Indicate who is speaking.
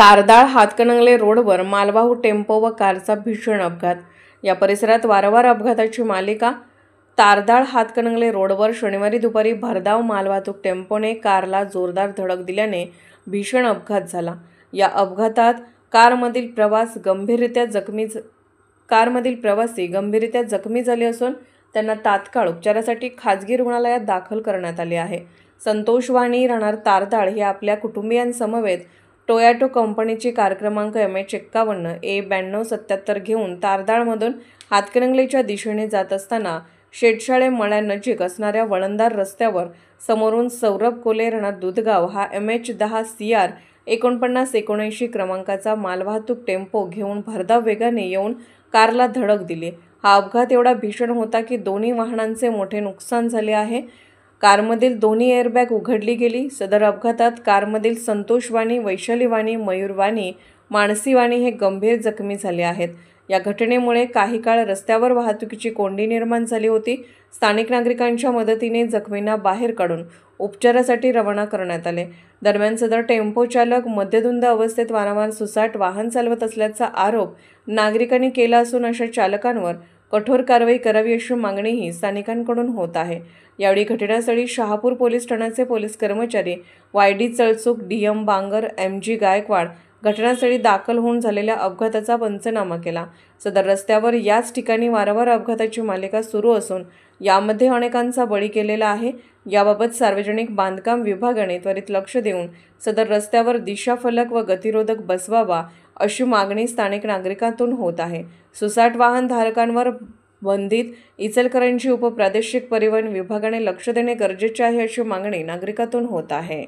Speaker 1: तारदाळ हातकणंगले रोडवर मालवाहू टेम्पो व कारचा भीषण अपघात। या परिसरात वारंवार अपघाताची मालिका। तारदाळ हातकणंगले रोडवर शनिवारी दुपारी भरधाव मालवाहतूक टेम्पोने कारला जोरदार धडक दिल्याने भीषण अपघात झाला। या अपघातात कारमधील प्रवासी गंभीररीत्या जखमी झाले असून त्यांना तात्काळ उपचारासाठी खाजगी रुग्णालयात दाखल करण्यात आले आहे। संतोष वाणी राहणार तारदाळ हे आपल्या कुटुंबियांसमवेत टोयोटा कंपनीची कार क्रमांक MH51 A9277 घेऊन तारदाळमधून हातकणंगलेच्या दिशेने जात असताना शेटशाळे मळ्यानजीक असणाऱ्या वळणदार रस्त्यावर समोरून सौरभ कोले राहणार दुधगाव हा MH10 CR 4979 क्रमांकाचा मालवाहतूक टेम्पो घेऊन भरधाव वेगाने येऊन कारला धडक दिली। हा अपघात एवढा भीषण होता की दोन्ही वाहनांचे मोठे नुकसान झाले आहे। कारमधील दोन्ही एअरबॅग उघडली गेली। सदर अपघातात कारमधील संतोष वाणी, वैशाली वाणी, मयूर वाणी, मानसी वाणी हे गंभीर जखमी झाले आहेत। या घटनेमुळे काही काळ रस्त्यावर वाहतुकीची कोंडी निर्माण झाली होती। स्थानिक नागरिकांच्या मदतीने जखमींना बाहेर काढून उपचारासाठी रवाना करण्यात आले। दरम्यान सदर टेम्पो चालक मद्यधुंद अवस्थेत वारंवार सुसाट वाहन चालवत असल्याचा आरोप नागरिकांनी केला असून अशा चालकांवर कठोर कारवाई करावी अशी मागणीही स्थानिकांकडून होत आहे। यावेळी घटनास्थळी शहापूर पोलीस ठाण्याचे पोलीस कर्मचारी YD चळचूक, DM Bangar, MG Gaikwad घटनास्थळी दाखल होऊन झालेल्या अपघाताचा पंचनामा केला। सदर रस्त्यावर याच ठिकाणी वारंवार अपघाताची मालिका सुरू असून यामध्ये अनेकांचा बळी गेलेला आहे। याबाबत सार्वजनिक बांधकाम विभागाने त्वरित लक्ष देऊन सदर रस्त्यावर दिशाफलक व गतिरोधक बसवावा अशी मागणी स्थानिक नागरिकांतून होत आहे। सुसाट वाहन धारकांवर बंधित इचलकरंजी उपप्रादेशिक परिवहन विभागाने लक्ष देणे गरजेचे आहे अशी मागणी नागरिकांतून होत आहे।